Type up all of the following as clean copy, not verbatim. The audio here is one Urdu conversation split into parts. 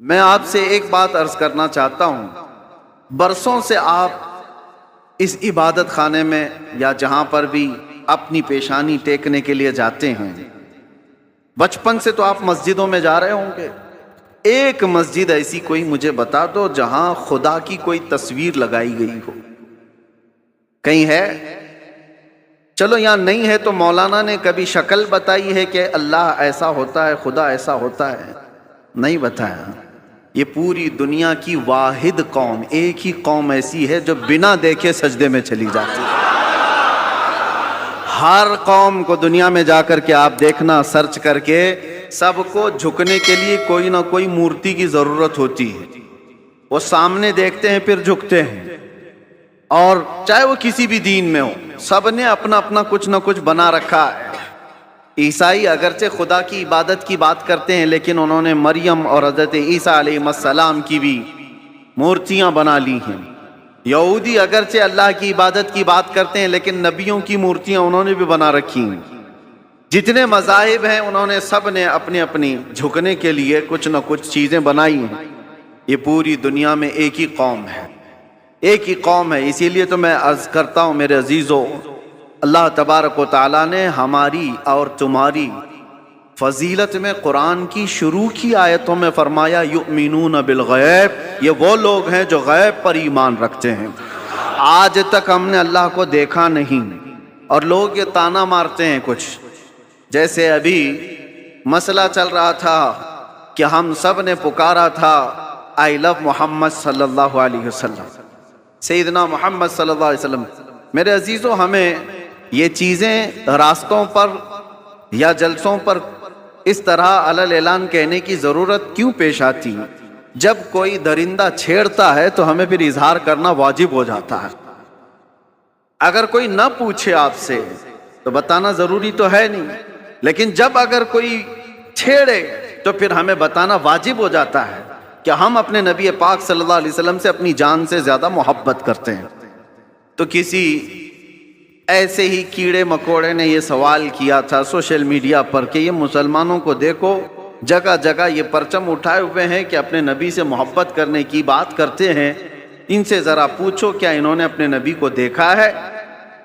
میں آپ سے ایک بات عرض کرنا چاہتا ہوں۔ برسوں سے آپ اس عبادت خانے میں یا جہاں پر بھی اپنی پیشانی ٹیکنے کے لیے جاتے ہیں، بچپن سے تو آپ مسجدوں میں جا رہے ہوں گے۔ ایک مسجد ایسی کوئی مجھے بتا دو جہاں خدا کی کوئی تصویر لگائی گئی ہو، کہیں ہے؟ چلو یہاں نہیں ہے تو مولانا نے کبھی شکل بتائی ہے کہ اللہ ایسا ہوتا ہے، خدا ایسا ہوتا ہے؟ نہیں بتایا۔ یہ پوری دنیا کی واحد قوم، ایک ہی قوم ایسی ہے جو بنا دیکھے سجدے میں چلی جاتی ہے۔ ہر قوم کو دنیا میں جا کر کے آپ دیکھنا، سرچ کر کے، سب کو جھکنے کے لیے کوئی نہ کوئی مورتی کی ضرورت ہوتی ہے۔ وہ سامنے دیکھتے ہیں پھر جھکتے ہیں، اور چاہے وہ کسی بھی دین میں ہو، سب نے اپنا اپنا کچھ نہ کچھ بنا رکھا ہے۔ عیسائی اگرچہ خدا کی عبادت کی بات کرتے ہیں، لیکن انہوں نے مریم اور حضرت عیسیٰ علیہ السلام کی بھی مورتیاں بنا لی ہیں۔ یہودی اگرچہ اللہ کی عبادت کی بات کرتے ہیں، لیکن نبیوں کی مورتیاں انہوں نے بھی بنا رکھی ہیں۔ جتنے مذاہب ہیں انہوں نے سب نے اپنی اپنی جھکنے کے لیے کچھ نہ کچھ چیزیں بنائی ہیں۔ یہ پوری دنیا میں ایک ہی قوم ہے، ایک ہی قوم ہے۔ اسی لیے تو میں عرض کرتا ہوں میرے عزیزو، اللہ تبارک و تعالیٰ نے ہماری اور تمہاری فضیلت میں قرآن کی شروع کی آیتوں میں فرمایا یؤمنون بالغیب، یہ وہ لوگ ہیں جو غیب پر ایمان رکھتے ہیں۔ آج تک ہم نے اللہ کو دیکھا نہیں، اور لوگ یہ تانا مارتے ہیں کچھ، جیسے ابھی مسئلہ چل رہا تھا کہ ہم سب نے پکارا تھا آئی لو محمد صلی اللہ علیہ وسلم، سیدنا محمد صلی اللہ علیہ وسلم۔ میرے عزیزو، ہمیں یہ چیزیں راستوں پر یا جلسوں پر اس طرح علل اعلان کہنے کی ضرورت کیوں پیش آتی ہے؟ جب کوئی درندہ چھیڑتا ہے تو ہمیں پھر اظہار کرنا واجب ہو جاتا ہے۔ اگر کوئی نہ پوچھے آپ سے تو بتانا ضروری تو ہے نہیں، لیکن جب اگر کوئی چھیڑے تو پھر ہمیں بتانا واجب ہو جاتا ہے کہ ہم اپنے نبی پاک صلی اللہ علیہ وسلم سے اپنی جان سے زیادہ محبت کرتے ہیں۔ تو کسی ایسے ہی کیڑے مکوڑے نے یہ سوال کیا تھا سوشل میڈیا پر کہ یہ مسلمانوں کو دیکھو، جگہ جگہ یہ پرچم اٹھائے ہوئے ہیں کہ اپنے نبی سے محبت کرنے کی بات کرتے ہیں، ان سے ذرا پوچھو کیا انہوں نے اپنے نبی کو دیکھا ہے؟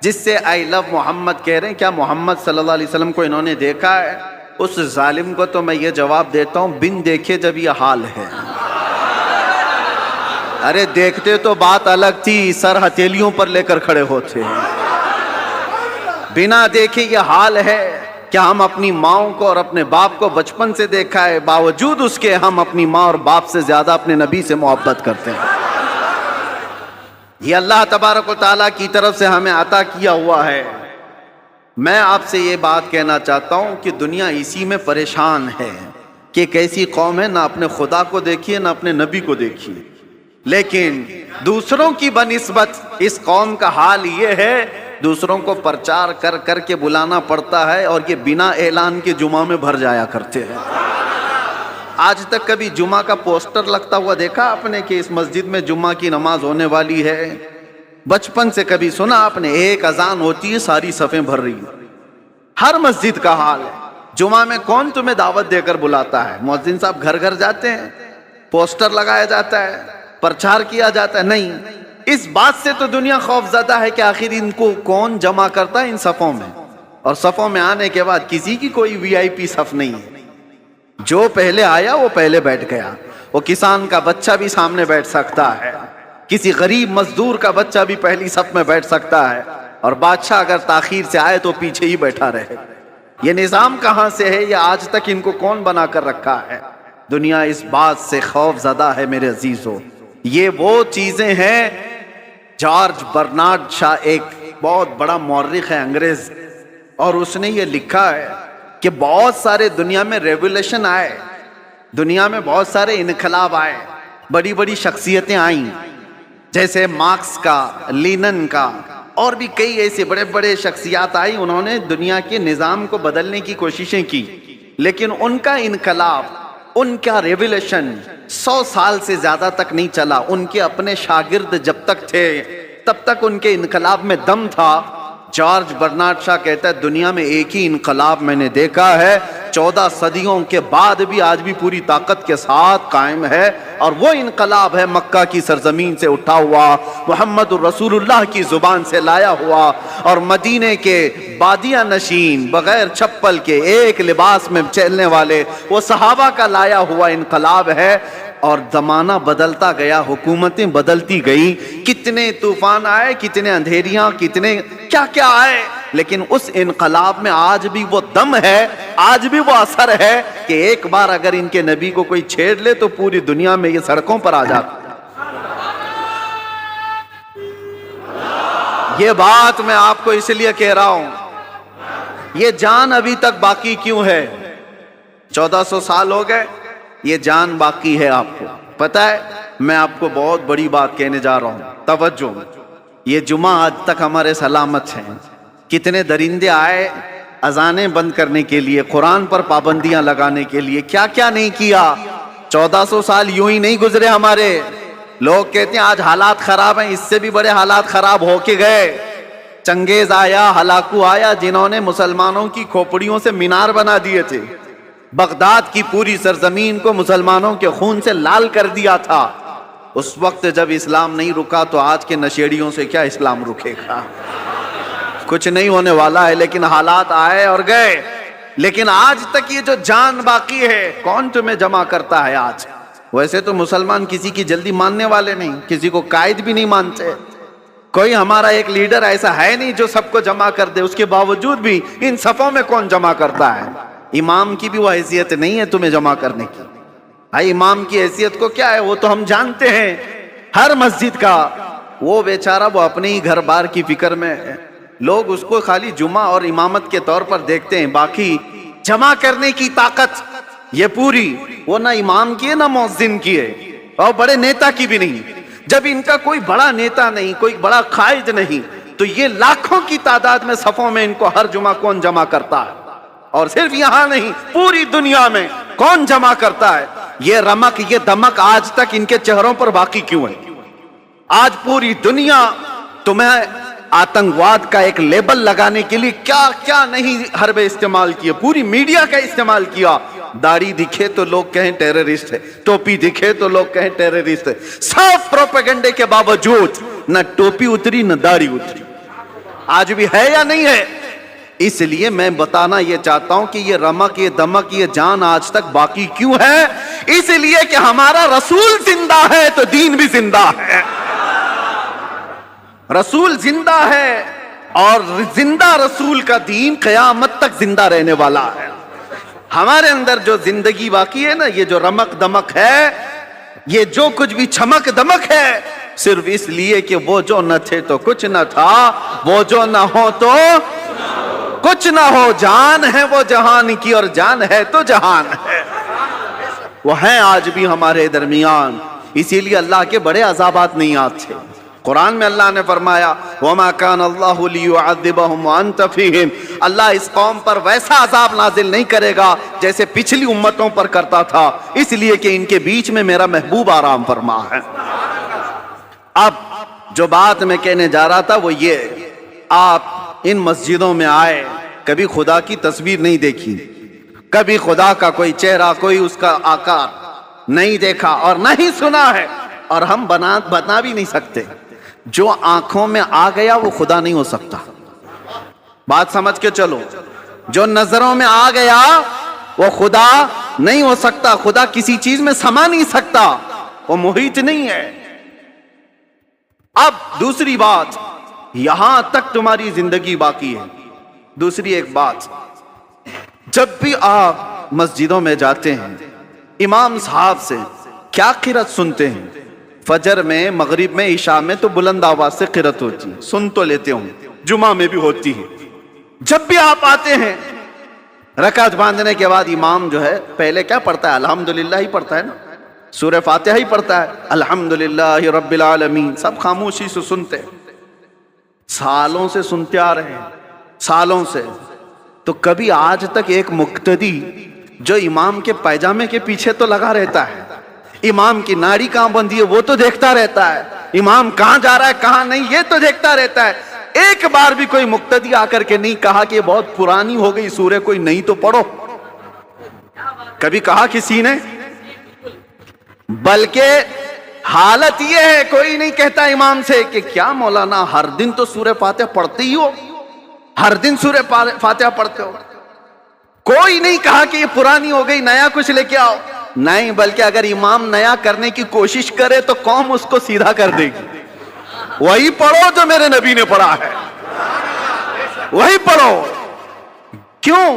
جس سے آئی لو محمد کہہ رہے ہیں، کیا محمد صلی اللہ علیہ وسلم کو انہوں نے دیکھا ہے؟ اس ظالم کو تو میں یہ جواب دیتا ہوں، بن دیکھے جب یہ حال ہے۔ ارے دیکھتے تو بات الگ تھی، سر ہتھیلیوں پر لے کر کھڑے ہوتے ہیں۔ بنا دیکھے یہ حال ہے کہ ہم اپنی ماؤں کو اور اپنے باپ کو بچپن سے دیکھا ہے، باوجود اس کے ہم اپنی ماں اور باپ سے زیادہ اپنے نبی سے محبت کرتے ہیں۔ یہ اللہ تبارک و تعالیٰ کی طرف سے ہمیں عطا کیا ہوا ہے۔ میں آپ سے یہ بات کہنا چاہتا ہوں کہ دنیا اسی میں پریشان ہے کہ ایک ایسی قوم ہے، نہ اپنے خدا کو دیکھیے نہ اپنے نبی کو دیکھیے، لیکن دوسروں کی بنسبت اس قوم کا حال یہ ہے، دوسروں کو پرچار کر کر کے بلانا پڑتا ہے، اور یہ بنا اعلان کے جمعہ میں بھر جایا کرتے ہیں۔ آج تک کبھی جمعہ کا پوسٹر لگتا ہوا دیکھا آپ نے کہ اس مسجد میں جمعہ کی نماز ہونے والی ہے؟ بچپن سے کبھی سنا آپ نے؟ ایک اذان ہوتی ہے ساری صفیں بھر رہی ہیں۔ ہر مسجد کا حال ہے۔ جمعہ میں کون تمہیں دعوت دے کر بلاتا ہے؟ مؤذن صاحب گھر گھر جاتے ہیں، پوسٹر لگایا جاتا ہے، پرچار کیا جاتا ہے؟ نہیں۔ اس بات سے تو دنیا خوف زدہ ہے کہ آخر ان کو کون جمع کرتا ہے ان صفوں میں، اور صفوں میں آنے کے بعد کسی کی کوئی وی آئی پی صف نہیں ہے۔ جو پہلے آیا وہ پہلے بیٹھ گیا۔ وہ کسان کا بچہ بھی سامنے بیٹھ سکتا ہے، کسی غریب مزدور کا بچہ بھی پہلی صف میں بیٹھ سکتا ہے، اور بادشاہ اگر تاخیر سے آئے تو پیچھے ہی بیٹھا رہے۔ یہ نظام کہاں سے ہے؟ یہ آج تک ان کو کون بنا کر رکھا ہے؟ دنیا اس بات سے خوف زدہ ہے میرے عزیزو۔ یہ وہ چیزیں ہیں، جارج برنارڈ شاہ ایک بہت بڑا مورخ ہے انگریز، اور اس نے یہ لکھا ہے کہ بہت سارے دنیا میں ریولیوشن آئے، دنیا میں بہت سارے انقلاب آئے، بڑی بڑی شخصیتیں آئیں، جیسے مارکس کا، لینن کا، اور بھی کئی ایسے بڑے بڑے شخصیات آئی، انہوں نے دنیا کے نظام کو بدلنے کی کوششیں کی، لیکن ان کا انقلاب، ان کا ریولیوشن 100 سال سے زیادہ تک نہیں چلا۔ ان کے اپنے شاگرد جب تک تھے تب تک ان کے انقلاب میں دم تھا۔ جارج برنارڈ شاہ کہتا ہے دنیا میں ایک ہی انقلاب میں نے دیکھا ہے 14 صدیوں کے بعد بھی آج بھی پوری طاقت کے ساتھ قائم ہے، اور وہ انقلاب ہے مکہ کی سرزمین سے اٹھا ہوا، محمد الرسول اللہ کی زبان سے لایا ہوا، اور مدینے کے بادیہ نشین بغیر چپل کے ایک لباس میں چلنے والے وہ صحابہ کا لایا ہوا انقلاب ہے۔ اور زمانہ بدلتا گیا، حکومتیں بدلتی گئی، کتنے طوفان آئے، کتنے اندھیریاں، کتنے کیا کیا آئے، لیکن اس انقلاب میں آج بھی وہ دم ہے، آج بھی وہ اثر ہے کہ ایک بار اگر ان کے نبی کو کوئی چھیڑ لے تو پوری دنیا میں یہ سڑکوں پر آ جاتا۔ یہ بات میں آپ کو اس لیے کہہ رہا ہوں، یہ جان ابھی تک باقی کیوں ہے؟ 1400 سال ہو گئے، یہ جان باقی ہے۔ آپ کو پتہ ہے، میں آپ کو بہت بڑی بات کہنے جا رہا ہوں، توجہ۔ یہ جمعہ آج تک ہمارے سلامت ہیں۔ کتنے درندے آئے اذانیں بند کرنے کے لیے، قرآن پر پابندیاں لگانے کے لیے، کیا کیا نہیں کیا۔ 1400 سال یوں ہی نہیں گزرے ہمارے۔ لوگ کہتے ہیں آج حالات خراب ہیں، اس سے بھی بڑے حالات خراب ہو کے گئے۔ چنگیز آیا، ہلاکو آیا، جنہوں نے مسلمانوں کی کھوپڑیوں سے مینار بنا دیے تھے، بغداد کی پوری سرزمین کو مسلمانوں کے خون سے لال کر دیا تھا۔ اس وقت جب اسلام نہیں رکا تو آج کے نشیڑیوں سے کیا اسلام رکے گا؟ کچھ نہیں ہونے والا ہے، لیکن حالات آئے اور گئے۔ لیکن آج تک یہ جو جان باقی ہے، کون تمہیں جمع کرتا ہے آج؟ ویسے تو مسلمان کسی کی جلدی ماننے والے نہیں، کسی کو قائد بھی نہیں مانتے۔ کوئی ہمارا ایک لیڈر ایسا ہے نہیں جو سب کو جمع کر دے، اس کے باوجود بھی ان صفوں میں کون جمع کرتا ہے؟ امام کی بھی وہ حیثیت نہیں ہے تمہیں جمع کرنے کی۔ بھائی امام کی حیثیت کو کیا ہے وہ تو ہم جانتے ہیں، ہر مسجد کا وہ بیچارہ وہ اپنے ہی گھر بار کی فکر میں ہے۔ لوگ اس کو خالی جمعہ اور امامت کے طور پر دیکھتے ہیں، باقی جمع کرنے کی طاقت یہ پوری وہ نہ امام کی ہے نہ مؤذن کی ہے، اور بڑے نیتا کی بھی نہیں۔ جب ان کا کوئی بڑا نیتا نہیں، کوئی بڑا قائد نہیں، تو یہ لاکھوں کی تعداد میں صفوں میں ان کو ہر جمعہ کون جمع کرتا ہے؟ اور صرف یہاں نہیں، پوری دنیا میں کون جمع کرتا ہے؟ یہ رمق، یہ دمک آج تک ان کے چہروں پر باقی کیوں ہے؟ آج پوری دنیا تمہیں آتنکواد کا ایک لیبل لگانے کے لیے کیا کیا نہیں حربے استعمال کیے، پوری میڈیا کا استعمال کیا۔ داڑھی دکھے تو لوگ کہیں ٹیررسٹ ہے، ٹوپی دکھے تو لوگ کہیں ٹیررسٹ ہے۔ سب پروپیگنڈے کے باوجود نہ ٹوپی اتری نہ داڑھی اتری۔ آج بھی ہے یا نہیں ہے؟ اس لیے میں بتانا یہ چاہتا ہوں کہ یہ رمق، یہ دمک، یہ جان آج تک باقی کیوں ہے؟ اس لیے کہ ہمارا رسول زندہ ہے تو دین بھی زندہ ہے۔ رسول زندہ ہے، اور زندہ رسول کا دین قیامت تک زندہ رہنے والا ہے۔ ہمارے اندر جو زندگی باقی ہے نا، یہ جو رمق دمک ہے، یہ جو کچھ بھی چمک دمک ہے، صرف اس لیے کہ وہ جو نہ تھے تو کچھ نہ تھا، وہ جو نہ ہو تو کچھ نہ ہو۔ جان ہے وہ جہان کی، اور جان ہے تو جہان ہے، وہ ہیں آج بھی ہمارے درمیان۔ اسی لیے اللہ کے بڑے عذابات نہیں آتے۔ قرآن میں اللہ نے فرمایا وَمَا كَانَ اللَّهُ لِيُعَذِّبَهُمْ وَأَنْتَ فِيهِمْ، اللہ اس قوم پر ویسا عذاب نازل نہیں کرے گا جیسے پچھلی امتوں پر کرتا تھا، اس لیے کہ ان کے بیچ میں میرا محبوب آرام فرما ہے۔ اب جو بات میں کہنے جا رہا تھا وہ یہ، آپ ان مسجدوں میں آئے، کبھی خدا کی تصویر نہیں دیکھی، کبھی خدا کا کوئی چہرہ، کوئی اس کا آکار نہیں دیکھا اور نہیں سنا ہے، اور ہم بنا بھی نہیں سکتے۔ جو آنکھوں میں آ گیا وہ خدا نہیں ہو سکتا، بات سمجھ کے چلو۔ جو نظروں میں آ گیا وہ خدا نہیں ہو سکتا، خدا کسی چیز میں سما نہیں سکتا، وہ محیط نہیں ہے۔ اب دوسری بات، یہاں تک تمہاری زندگی باقی ہے۔ دوسری ایک بات، جب بھی آپ مسجدوں میں جاتے ہیں، امام صاحب سے کیا قرات سنتے ہیں؟ فجر میں، مغرب میں، عشاء میں تو بلند آواز سے قرات ہوتی ہے، سن تو لیتے ہوں، جمعہ میں بھی ہوتی ہے۔ جب بھی آپ آتے ہیں رکعت باندھنے کے بعد امام جو ہے پہلے کیا پڑھتا ہے؟ الحمدللہ ہی پڑھتا ہے نا، سورہ فاتحہ ہی پڑھتا ہے، الحمدللہ رب العالمین، سب خاموشی سے سنتے، سالوں سے سنتے آ رہے ہیں، سالوں سے۔ تو کبھی آج تک ایک مقتدی جو امام کے پائجامے کے پیچھے تو لگا رہتا ہے، امام کی ناڑی کہاں بندھی ہے وہ تو دیکھتا رہتا ہے، امام کہاں جا رہا ہے کہاں نہیں یہ تو دیکھتا رہتا ہے، ایک بار بھی کوئی مقتدی آ کر کے نہیں کہا کہ یہ بہت پرانی ہو گئی سورہ، کوئی نہیں تو پڑھو؟ کبھی کہا کسی نے؟ بلکہ حالت یہ ہے کوئی نہیں کہتا امام سے کہ کیا مولانا ہر دن تو سورہ فاتحہ پڑھتے ہی ہو، ہر دن سورہ فاتحہ پڑھتے ہو؟ کوئی نہیں کہا کہ یہ پرانی ہو گئی نیا کچھ لے کے آؤ، نہیں، بلکہ اگر امام نیا کرنے کی کوشش کرے تو قوم اس کو سیدھا کر دے گی۔ وہی پڑھو جو میرے نبی نے پڑھا ہے، وہی پڑھو۔ کیوں؟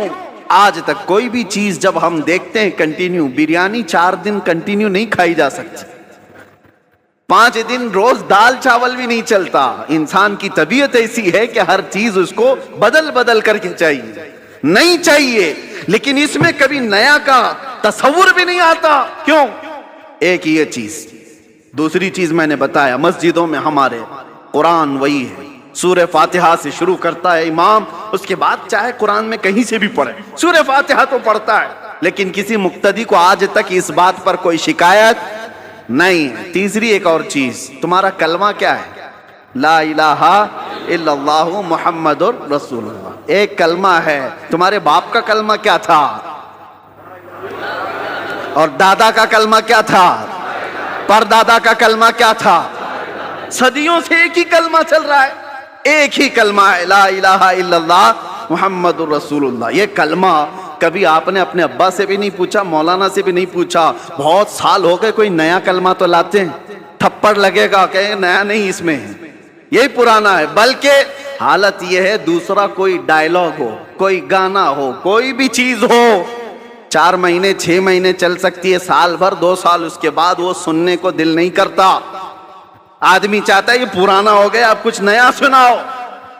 آج تک کوئی بھی چیز جب ہم دیکھتے ہیں کنٹینیو، بریانی 4 دن کنٹینیو نہیں کھائی جا سکتی، 5 دن روز دال چاول بھی نہیں چلتا۔ انسان کی طبیعت ایسی ہے کہ ہر چیز اس کو بدل بدل کر کے چاہیے، نہیں چاہیے، لیکن اس میں کبھی نیا کا تصور بھی نہیں آتا۔ کیوں؟ ایک یہ چیز۔ دوسری چیز میں نے بتایا، مسجدوں میں ہمارے قرآن وہی ہے، سورہ فاتحہ سے شروع کرتا ہے امام، اس کے بعد چاہے قرآن میں کہیں سے بھی پڑھے، سورہ فاتحہ تو پڑھتا ہے، لیکن کسی مقتدی کو آج تک اس بات پر کوئی شکایت نہیں ہے۔ تیسری ایک اور چیز، تمہارا کلمہ کیا ہے؟ لا الہ الا اللہ محمد رسول اللہ، ایک کلمہ ہے۔ تمہارے باپ کا کلمہ کیا تھا؟ اور دادا کا کلمہ کیا تھا؟ پردادا کا کلمہ کیا تھا؟ صدیوں سے ایک ہی کلمہ چل رہا ہے، ایک ہی کلمہ ہے، لا الہ الا اللہ محمد رسول اللہ۔ یہ کلمہ کبھی آپ نے اپنے ابا سے بھی نہیں پوچھا، مولانا سے بھی نہیں پوچھا، بہت سال ہو گئے کوئی نیا کلمہ تو لاتے ہیں، تھپڑ لگے گا کہ نیا نہیں، اس میں یہی پرانا ہے۔ بلکہ حالت یہ ہے دوسرا کوئی ڈائلاگ ہو، کوئی گانا ہو، کوئی بھی چیز ہو، 4 مہینے 6 مہینے چل سکتی ہے، سال بھر 2 سال، اس کے بعد وہ سننے کو دل نہیں کرتا۔ آدمی چاہتا ہے یہ پرانا ہو گیا، اب کچھ نیا سناؤ۔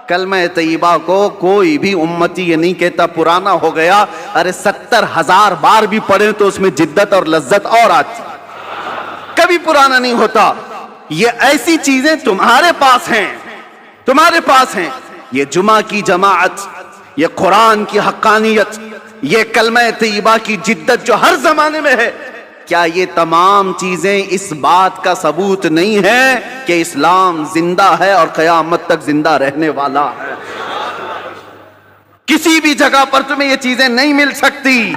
کلمہ طیبہ کو کوئی بھی امتی یہ نہیں کہتا پرانا ہو گیا، ارے 70,000 بار بھی پڑھیں تو اس میں جدت اور لذت اور آتی، کبھی پرانا نہیں ہوتا۔ یہ ایسی چیزیں تمہارے پاس ہیں، تمہارے پاس ہیں، یہ جمعہ کی جماعت، یہ قرآن کی حقانیت، یہ کلمہ طیبہ کی جدت جو ہر زمانے میں ہے، کیا یہ تمام چیزیں اس بات کا ثبوت نہیں ہے کہ اسلام زندہ ہے اور قیامت تک زندہ رہنے والا ہے؟ کسی بھی جگہ پر تمہیں یہ چیزیں نہیں مل سکتی،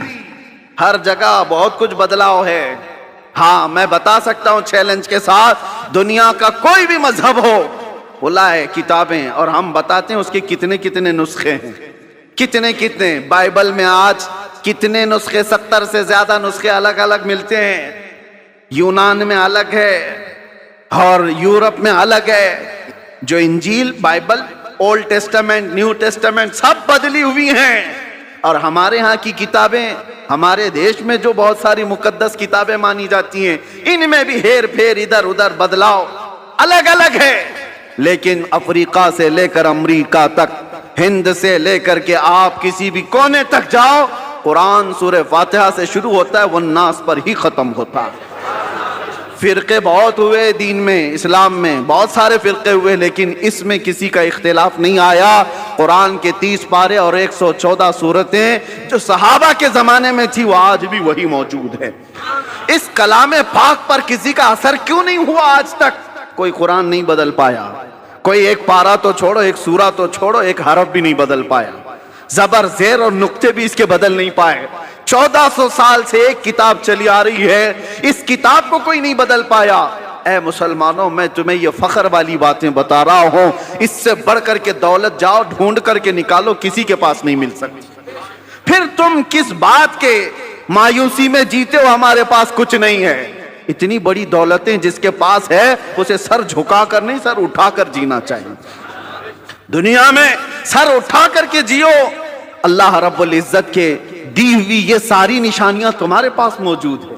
ہر جگہ بہت کچھ بدلاؤ ہے۔ ہاں میں بتا سکتا ہوں چیلنج کے ساتھ، دنیا کا کوئی بھی مذہب ہو، کھلا ہے کتابیں، اور ہم بتاتے ہیں اس کے کتنے کتنے نسخے ہیں، کتنے کتنے۔ بائبل میں آج کتنے نسخے، 70 سے زیادہ نسخے الگ الگ ملتے ہیں۔ یونان میں الگ ہے اور یورپ میں الگ ہے۔ جو انجیل، Bible, old testament, new testament سب بدلی ہوئی ہیں، اور ہمارے ہاں کی کتابیں، ہمارے دیش میں جو بہت ساری مقدس کتابیں مانی جاتی ہیں، ان میں بھی ہیر پھیر، ادھر ادھر بدلاؤ الگ الگ ہے۔ لیکن افریقہ سے لے کر امریکہ تک، ہند سے لے کر کے آپ کسی بھی کونے تک جاؤ، قرآن سورہ فاتحہ سے شروع ہوتا ہے، والناس پر ہی ختم ہوتا ہے۔ فرقے بہت ہوئے دین میں، اسلام میں بہت سارے فرقے ہوئے، لیکن اس میں کسی کا اختلاف نہیں آیا۔ قرآن کے 30 پارے اور 114 سورتیں جو صحابہ کے زمانے میں تھی، وہ آج بھی وہی موجود ہے۔ اس کلام پاک پر کسی کا اثر کیوں نہیں ہوا آج تک؟ کوئی قرآن نہیں بدل پایا، کوئی ایک پارا تو چھوڑو، ایک سورہ تو چھوڑو، ایک حرف بھی نہیں بدل پایا، زبر زیر اور نقطے بھی اس کے بدل نہیں پائے۔ 1400 سال سے ایک کتاب چلی آ رہی ہے، اس کتاب کو کوئی نہیں بدل پایا۔ اے مسلمانوں، میں تمہیں یہ فخر والی باتیں بتا رہا ہوں، اس سے بڑھ کر کے دولت جاؤ ڈھونڈ کر کے نکالو، کسی کے پاس نہیں مل سکتی۔ پھر تم کس بات کے مایوسی میں جیتے ہو ہمارے پاس کچھ نہیں ہے؟ اتنی بڑی دولتیں جس کے پاس ہے، اسے سر جھکا کر نہیں، سر اٹھا کر جینا چاہیے۔ دنیا میں سر اٹھا کر کے جیو۔ اللہ رب العزت کے دی ہوئی یہ ساری نشانیاں تمہارے پاس موجود ہیں۔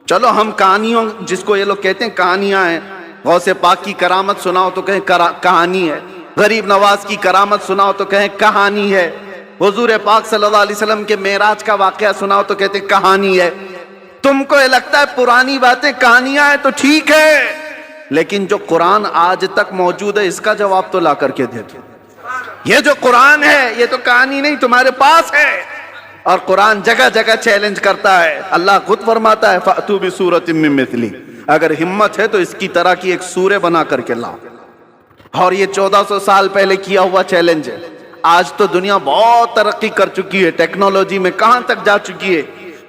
چلو ہم کہانیوں، جس کو یہ لوگ کہتے ہیں کہانیاں ہیں، غوث پاک کی کرامت سناؤ تو کہیں کہانی ہے، غریب نواز کی کرامت سناؤ تو کہیں کہانی ہے، حضور پاک صلی اللہ علیہ وسلم کے معراج کا واقعہ سناؤ تو کہتے کہانی ہے۔ تم کو یہ لگتا ہے پرانی باتیں کہانیاں ہیں تو ٹھیک ہے، لیکن جو قرآن آج تک موجود ہے، اس کا جواب تو لا کر کے دے دو۔ یہ جو قرآن ہے، یہ تو کہانی نہیں، تمہارے پاس ہے۔ اور قرآن جگہ جگہ چیلنج کرتا ہے، اللہ خود فرماتا ہے فَأْتُوا بِسُورَةٍ مِّن مِّثْلِهِ، اگر ہمت ہے تو اس کی طرح کی ایک سورہ بنا کر کے لاؤ۔ اور یہ 1400 سال پہلے کیا ہوا چیلنج ہے۔ آج تو دنیا بہت ترقی کر چکی ہے، ٹیکنالوجی میں کہاں تک جا چکی ہے،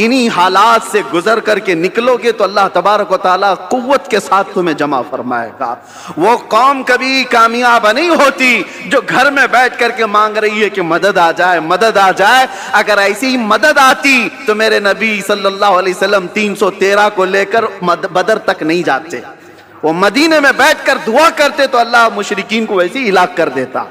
انہی حالات سے گزر کر کے نکلو گے تو اللہ تبارک و تعالیٰ قوت کے ساتھ تمہیں جمع فرمائے گا۔ وہ قوم کبھی کامیاب نہیں ہوتی جو گھر میں بیٹھ کر کے مانگ رہی ہے کہ مدد آ جائے، مدد آ جائے۔ اگر ایسی مدد آتی تو میرے نبی صلی اللہ علیہ وسلم 313 کو لے کر بدر تک نہیں جاتے، وہ مدینے میں بیٹھ کر دعا کرتے تو اللہ مشرکین کو ویسے ہی ہلاک کر دیتا۔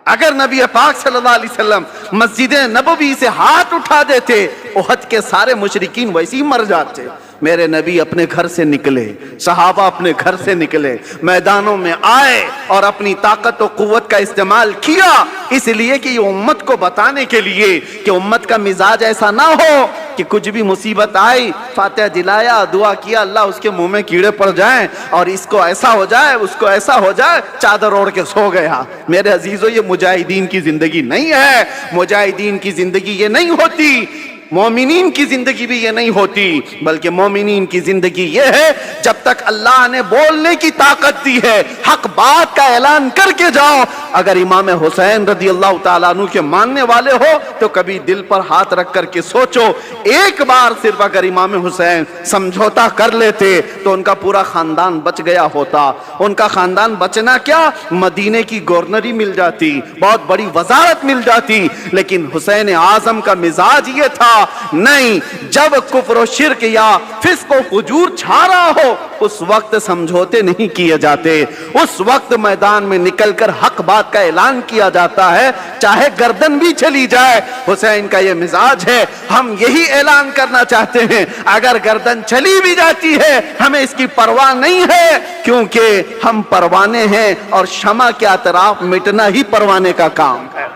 اگر نبی پاک صلی اللہ علیہ وسلم مسجد نبوی سے ہاتھ اٹھا دیتے، احد کے سارے مشرکین ویسے ہی مر جاتے۔ میرے نبی اپنے گھر سے نکلے، صحابہ اپنے گھر سے نکلے، میدانوں میں آئے اور اپنی طاقت و قوت کا استعمال کیا، اس لیے کہ یہ امت کو بتانے کے لیے کہ امت کا مزاج ایسا نہ ہو کہ کچھ بھی مصیبت آئی فاتحہ دلایا، دعا کیا، اللہ اس کے منہ میں کیڑے پڑ جائیں اور اس کو ایسا ہو جائے، اس کو ایسا ہو جائے، چادر اوڑھ کے سو گیا۔ میرے عزیزو، یہ مجاہدین کی زندگی نہیں ہے، مجاہدین کی زندگی یہ نہیں ہوتی، مومنین کی زندگی بھی یہ نہیں ہوتی، بلکہ مومنین کی زندگی یہ ہے جب تک اللہ نے بولنے کی طاقت دی ہے حق بات کا اعلان کر کے جاؤ۔ اگر امام حسین رضی اللہ تعالیٰ عنہ کے ماننے والے ہو تو کبھی دل پر ہاتھ رکھ کر کے سوچو، ایک بار صرف اگر امام حسین سمجھوتا کر لیتے تو ان کا پورا خاندان بچ گیا ہوتا۔ ان کا خاندان بچنا کیا، مدینے کی گورنری مل جاتی، بہت بڑی وزارت مل جاتی، لیکن حسین اعظم کا مزاج یہ تھا، نہیں، جب کفر و شرک یا فسق و فجور چھا رہا ہو اس وقت سمجھوتے نہیں کیے جاتے، اس وقت میدان میں نکل کر حق بات کا اعلان کیا جاتا ہے، چاہے گردن بھی چلی جائے۔ حسین کا یہ مزاج ہے، ہم یہی اعلان کرنا چاہتے ہیں، اگر گردن چلی بھی جاتی ہے ہمیں اس کی پرواہ نہیں ہے، کیونکہ ہم پروانے ہیں اور شمع کے اطراف مٹنا ہی پروانے کا کام ہے،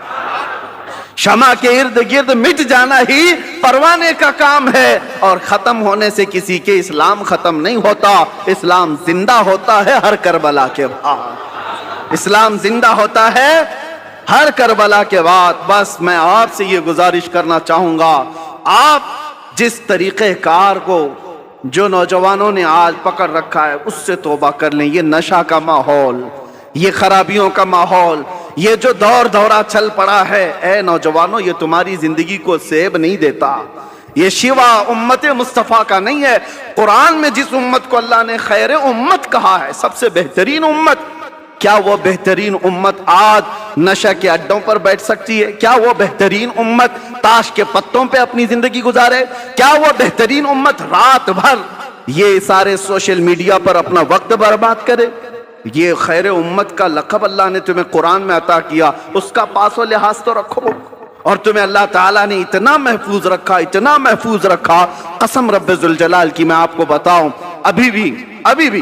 شمع کے ارد گرد مٹ جانا ہی پروانے کا کام ہے، اور ختم ہونے سے کسی کے اسلام ختم نہیں ہوتا، اسلام زندہ ہوتا ہے ہر کربلا کے بعد، اسلام زندہ ہوتا ہے ہر کربلا کے بعد۔ بس میں آپ سے یہ گزارش کرنا چاہوں گا، آپ جس طریقہ کار کو جو نوجوانوں نے آج پکڑ رکھا ہے اس سے توبہ کر لیں۔ یہ نشہ کا ماحول، یہ خرابیوں کا ماحول، یہ جو دور دورہ چل پڑا ہے، اے نوجوانوں، یہ تمہاری زندگی کو سیب نہیں دیتا، یہ شیوا امت مصطفیٰ کا نہیں ہے۔ قرآن میں جس امت کو اللہ نے خیر امت کہا ہے، سب سے بہترین امت، کیا وہ بہترین امت آج نشہ کے اڈوں پر بیٹھ سکتی ہے؟ کیا وہ بہترین امت تاش کے پتوں پہ اپنی زندگی گزارے؟ کیا وہ بہترین امت رات بھر یہ سارے سوشل میڈیا پر اپنا وقت برباد کرے؟ یہ خیر امت کا لقب اللہ نے تمہیں قرآن میں عطا کیا، اس کا پاس و لحاظ تو رکھو، اور تمہیں اللہ تعالیٰ نے اتنا محفوظ رکھا، اتنا محفوظ رکھا، قسم رب ذوالجلال کی میں آپ کو بتاؤں، ابھی بھی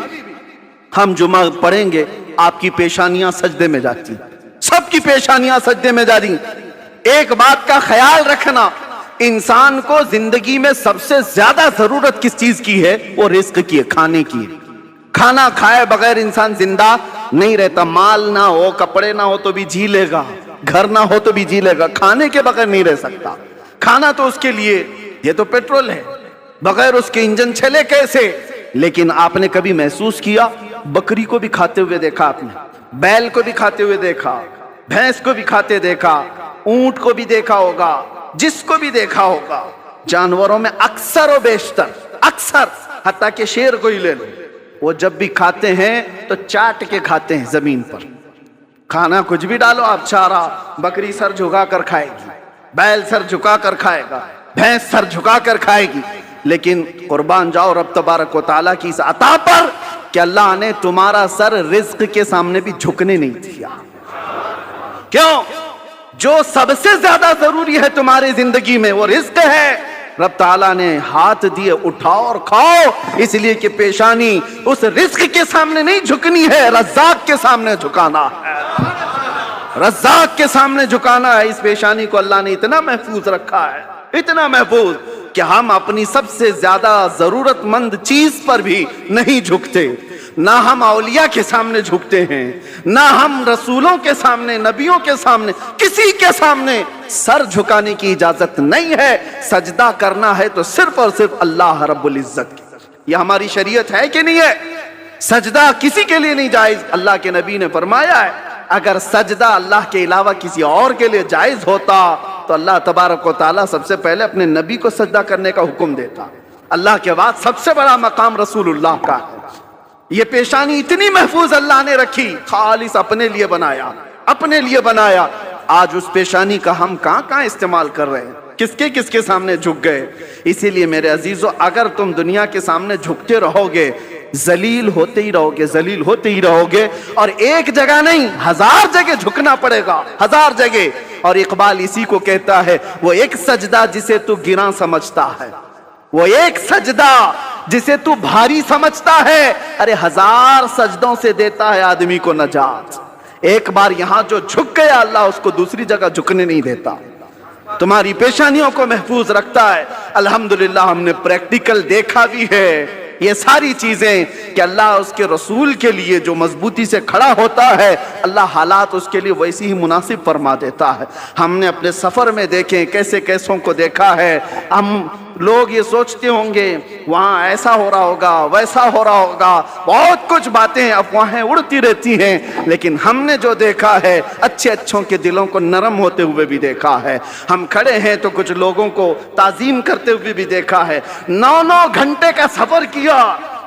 ہم جمعہ پڑھیں گے، آپ کی پیشانیاں سجدے میں جاتی، سب کی پیشانیاں سجدے میں جاتی۔ ایک بات کا خیال رکھنا، انسان کو زندگی میں سب سے زیادہ ضرورت کس چیز کی ہے؟ وہ رزق کی ہے، کھانے کی ہے۔ کھانا کھائے بغیر انسان زندہ نہیں رہتا، مال نہ ہو، کپڑے نہ ہو تو بھی جی لے گا، گھر نہ ہو تو بھی جی لے گا، کھانے کے بغیر نہیں رہ سکتا۔ کھانا تو اس کے لیے یہ تو پیٹرول ہے، بغیر اس کے انجن چلے کیسے؟ لیکن آپ نے کبھی محسوس کیا، بکری کو بھی کھاتے ہوئے دیکھا آپ نے، بیل کو بھی کھاتے ہوئے دیکھا، بھینس کو بھی کھاتے دیکھا، اونٹ کو بھی دیکھا ہوگا، جس کو بھی دیکھا ہوگا، جانوروں میں اکثر و بیشتر، اکثر، حتیٰ کہ شیر کو ہی لے لو، وہ جب بھی کھاتے ہیں تو چاٹ کے کھاتے ہیں زمین پر۔ کھانا کچھ بھی ڈالو آپ، چارہ، بکری سر جھکا کر کھائے گی، بیل سر جھکا کر کھائے گا، بھینس سر جھکا کر کھائے گی، لیکن قربان جاؤ رب تبارک و تعالیٰ کی اس عطا پر کہ اللہ نے تمہارا سر رزق کے سامنے بھی جھکنے نہیں دیا۔ کیوں؟ جو سب سے زیادہ ضروری ہے تمہاری زندگی میں وہ رزق ہے، رب تعالیٰ نے ہاتھ دیے، اٹھاؤ اور کھاؤ، اس لیے کہ پیشانی اس رزق کے سامنے نہیں جھکنی ہے، رزاق کے سامنے جھکانا ہے، رزاق کے سامنے جھکانا ہے۔ اس پیشانی کو اللہ نے اتنا محفوظ رکھا ہے، اتنا محفوظ کہ ہم اپنی سب سے زیادہ ضرورت مند چیز پر بھی نہیں جھکتے، نہ ہم اولیاء کے سامنے جھکتے ہیں، نہ ہم رسولوں کے سامنے، نبیوں کے سامنے، کسی کے سامنے سر جھکانے کی اجازت نہیں ہے۔ سجدہ کرنا ہے تو صرف اور صرف اللہ رب العزت کی، یہ ہماری شریعت ہے کہ نہیں ہے؟ سجدہ کسی کے لیے نہیں جائز۔ اللہ کے نبی نے فرمایا ہے اگر سجدہ اللہ کے علاوہ کسی اور کے لیے جائز ہوتا تو اللہ تبارک و تعالیٰ سب سے پہلے اپنے نبی کو سجدہ کرنے کا حکم دیتا. اللہ کے بعد سب سے بڑا مقام رسول اللہ کا ہے. یہ پیشانی اتنی محفوظ اللہ نے رکھی، خالص اپنے لیے بنایا، اپنے لیے بنایا. آج اس پیشانی کا ہم کہاں کہاں استعمال کر رہے ہیں، کس کے سامنے جھک گئے. اسی لیے میرے عزیزو، اگر تم دنیا کے سامنے جھکتے رہو گے، ذلیل ہوتے ہی رہو گے، ذلیل ہوتے ہی رہو گے. اور ایک جگہ نہیں، 1000 جگہ جھکنا پڑے گا، 1000 جگہ. اور اقبال اسی کو کہتا ہے، وہ ایک سجدہ جسے تو گراں سمجھتا ہے، وہ ایک سجدہ جسے تو بھاری سمجھتا ہے، ارے 1000 سجدوں سے دیتا ہے آدمی کو نجات. ایک بار یہاں جو جھک گیا، اللہ اس کو دوسری جگہ جھکنے نہیں دیتا. تمہاری پیشانیوں کو محفوظ رکھتا ہے. الحمدللہ ہم نے پریکٹیکل دیکھا بھی ہے یہ ساری چیزیں کہ اللہ اس کے رسول کے لیے جو مضبوطی سے کھڑا ہوتا ہے، اللہ حالات اس کے لیے ویسی ہی مناسب فرما دیتا ہے. ہم نے اپنے سفر میں دیکھیں کیسے کیسوں کو دیکھا ہے. ہم لوگ یہ سوچتے ہوں گے وہاں ایسا ہو رہا ہوگا، ویسا ہو رہا ہوگا، بہت کچھ باتیں افواہیں اڑتی رہتی ہیں. لیکن ہم نے جو دیکھا ہے، اچھوں کے دلوں کو نرم ہوتے ہوئے بھی دیکھا ہے. ہم کھڑے ہیں تو کچھ لوگوں کو تعظیم کرتے ہوئے بھی دیکھا ہے. 9 گھنٹے کا سفر کیا،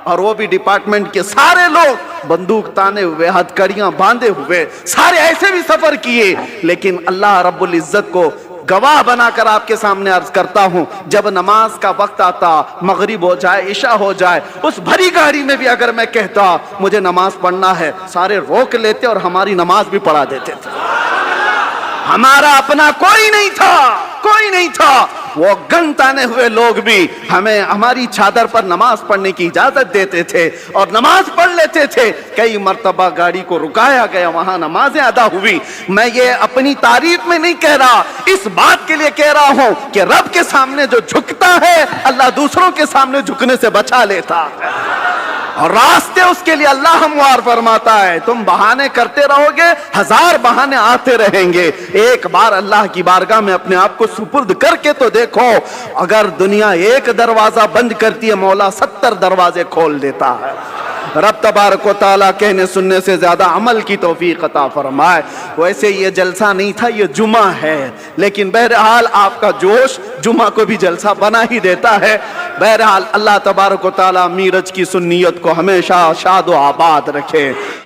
اور وہ بھی ڈپارٹمنٹ کے سارے لوگ بندوق تانے ہوئے، ہتھکڑیاں باندھے ہوئے، سارے ایسے بھی سفر کیے. لیکن اللہ رب العزت کو گواہ بنا کر آپ کے سامنے عرض کرتا ہوں، جب نماز کا وقت آتا، مغرب ہو جائے، عشاء ہو جائے، اس بھری گاڑی میں بھی اگر میں کہتا مجھے نماز پڑھنا ہے، سارے روک لیتے اور ہماری نماز بھی پڑھا دیتے تھے. ہمارا اپنا کوئی نہیں تھا، کوئی نہیں تھا. وہ گن تانے ہوئے لوگ بھی ہمیں ہماری چادر پر نماز پڑھنے کی اجازت دیتے تھے اور نماز پڑھ لیتے تھے. کئی مرتبہ گاڑی کو رکایا گیا، وہاں نمازیں ادا ہوئی. میں یہ اپنی تعریف میں نہیں کہہ رہا، اس بات کے لیے کہہ رہا ہوں کہ رب کے سامنے جو جھکتا ہے، اللہ دوسروں کے سامنے جھکنے سے بچا لیتا ہے، اور راستے اس کے لیے اللہ ہموار فرماتا ہے. تم بہانے کرتے رہو گے، 1000 بہانے آتے رہیں گے. ایک بار اللہ کی بارگاہ میں اپنے آپ کو سپرد کر کے تو دیکھو، اگر دنیا ایک دروازہ بند کرتی ہے، مولا 70 دروازے کھول دیتا ہے. رب تبارک و تعالیٰ کہنے سننے سے زیادہ عمل کی توفیق عطا فرمائے. ویسے یہ جلسہ نہیں تھا، یہ جمعہ ہے، لیکن بہرحال آپ کا جوش جمعہ کو بھی جلسہ بنا ہی دیتا ہے. بہرحال اللہ تبارک و تعالیٰ میرج کی سنیت کو ہمیشہ شاد و آباد رکھے.